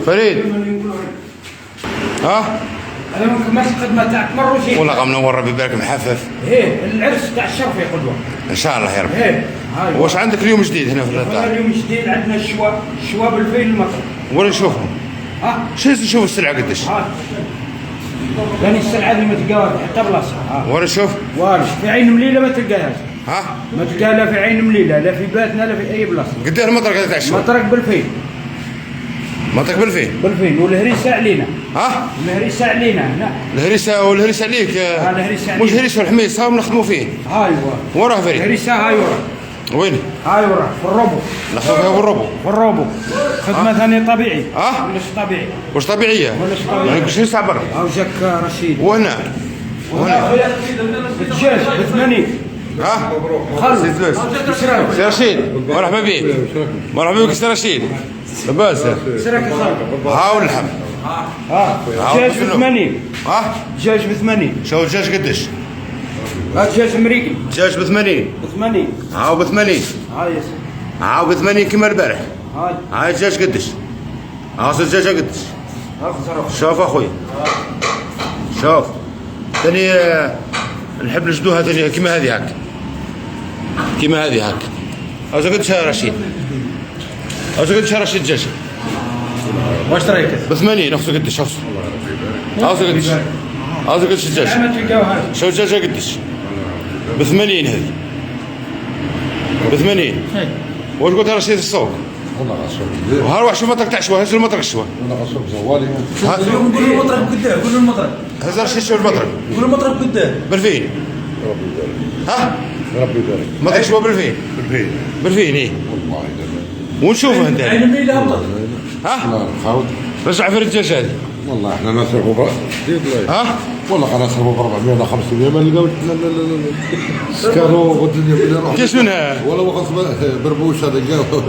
فريد ها انا ممكن ما الخدمه تاعك مره شيء والله منور ربي يبارك محفف. ايه العرس تاع الشرف يا قدوه ان شاء الله يا رب. ايه هاي واش عندك اليوم جديد هنا في الدار؟ اليوم جديد عندنا الشوا بالفيل المطر. وين نشوفهم؟ ها شنو نشوف السلعه قديش؟ ها ثاني السلعه اللي ما تلقاها حتى بلاصه. وين نشوف؟ والش في عين مليله ما تلقاهاش. ها ما تلقاها لا في عين مليله لا في باتنا لا في اي بلاصه. قديه المطر قاعد تاع الشوا؟ مطرك بالفيل. مطرك بالفيل؟ بالفيل والهريسه علينا. ها؟ الهريسه علينا هنا. والهريسه عليك. الهريسه عليك. مش هريسه والحميص هاهم نخدموا فيه. هاي وراه فريد. الهريسه هاي وراه. وين؟ هاي وراه في الربو. نخدموا فيها بالربو. في الربو. خدمه ثانيه طبيعي. ها؟ ولاش طبيعي. واش طبيعيه؟ ولاش طبيعي. يعني شنو صعب برا؟ او جاك رشيد. وهنا؟ الدجاج ب 80. ها؟ خلص. سي فلوس. سي رشيد مرحبا بك. مرحبا بك سي رشيد. لاباس؟ شراك الخلق. ها واللحم. دجاج ب 80. ها؟ دجاج ب 80. شو الدجاج قديش؟ دجاج امريكي. دجاج ب 80. ب 80. هاو ب 80. هاي يا سيدي. هاو ب 80 كيما البارح. هاي. هاي الدجاج قديش؟ هاو الدجاج قديش؟ شوف اخويا. شوف. ثاني نحب نجدوها ثاني كيما هذه هاك. كيما هذه هاك. هاو قديش يا رشيد؟ هاو قديش يا رشيد الدجاج؟ واش رايك؟ ب 80 اخذ قديش اخذ. هاو قديش؟ هاو قديش الدجاج؟ ما تلقاوهاش. شو الدجاجة قديش؟ ب 80 هذه. ب 80. واش قلت يا رشيد السوق؟ والله غصب وها روح شوف المطرق تاع شوا، هز المطرق شوا. والله غصب زوالي. اليوم قولوا المطرب قداه، قولوا المطرب. هز رشيد شوف المطرق. قولوا المطرب قداه. بالفين. ربي يبارك. ها؟ ربي يبارك. مطرق شوا بالفين. بالفين. بالفين ايه. والله ونشوفه انت. عين الليله هبطت. ها؟ لا خاوت. رجع في الدجاج هذه. والله احنا نصرفوا ب ها؟ والله انا نصرفوا ب 400 ولا 500 ما نلقاوش. لا لا لا لا. سكروا والدنيا باللي روح. كاش منها؟ ولا وقت بربوش هذا لقاو.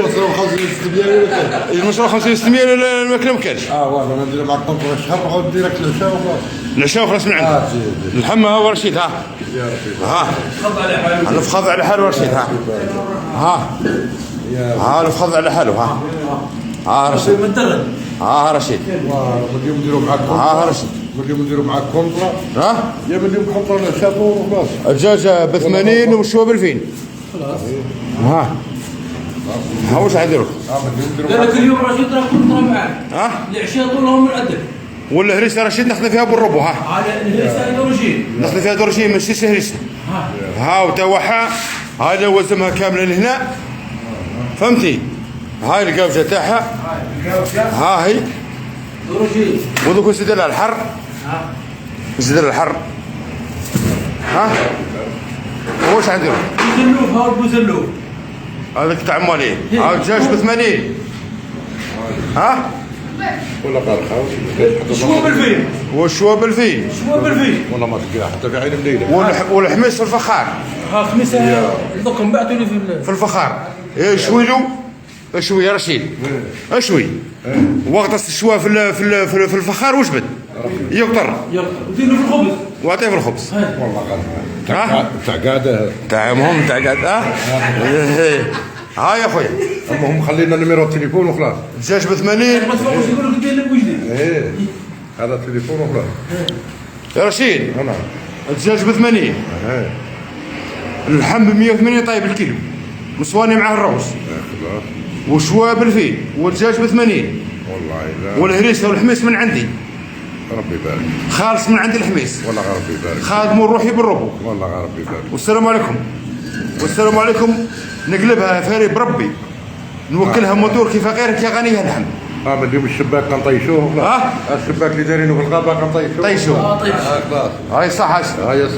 نصرفوا 500 600 المشروع 500 600 الماكله ما كانش. والله ندير معك طنطا الشهر نعاود ديريكت العشاء وخلاص. العشاء وخلاص من عندك. الحمى ها ورشيد ها. يا ربي. ها. خض على حاله. انا فخذ على حاله رشيد ها. ها. ها فخذ على حاله ها. ها رشيد. متدرب. ها رشيد. اليوم نديروا معك ها رشيد. اليوم نديروا معك كونترا. ها؟ يا من اليوم كونترا العشاء وخلاص. الدجاج ب 80 ومشوه ب 2000. خلاص. ها. ها واش حيديروا؟ قال لك اليوم رشيد راه كنت معاه. ها؟ العشاء طولهم من الادب. ولا هريسه رشيد ناخذ فيها بالربو ها. على الهرسه دورجين. ناخذ فيها دورجين ماشي هريسه. ها وتوحى هاي لو وزمها كامله لهنا. فهمتي؟ هاي القفزه تاعها. ها هي. دورجين. ودوك نزيد لها الحر. نزيد لها الحر. ها؟ واش عندهم؟ بوزلوف ها بوزلوف. هذاك تاع مالي. ها الدجاج ب 80. ها؟ ولا قال خاوت. شو بالفين؟ والشوا بالفين. شو بالفين؟ والله ما تلقاها حتى في عين مليله. والحميص في الفخار. ها خميسه دوكم بعثوا لي في الفخار. شوي له شوي يا رشيد. شوي. وقت الشوا في الفخار وجبد. يقطر. يلا وديروا في الخبز. واعطيه في الخبز. والله قال تاع قاعده. تاع مهم تاع قاعد ها يا خويا. المهم خلينا نميرو التليفون وخلاص. الدجاج ب 80. ما تفهموش يقولوا قد ايه بوجدي. ايه هذا التليفون وخلاص. يا رشيد انا الدجاج ب 80. ايه اللحم ب 180 طيب الكيلو. مصواني معاه الروس. خلاص. وشوا بالفين والدجاج ب 80. والله لا. والهريسه والحميس من عندي. ربي يبارك. خالص من عندي الحميس. والله ربي يبارك. خادم روحي بالربو. والله ربي يبارك. والسلام عليكم. والسلام عليكم. نقلبها فاري بربي. نوكلها موتور كيف غيرك يا غني اللحم. من اليوم الشباك كنطيشوه. ها؟ الشباك اللي دايرينه في الغابه كنطيشوه. طيشوه. طيب. خلاص. هاي صح. هاي صح.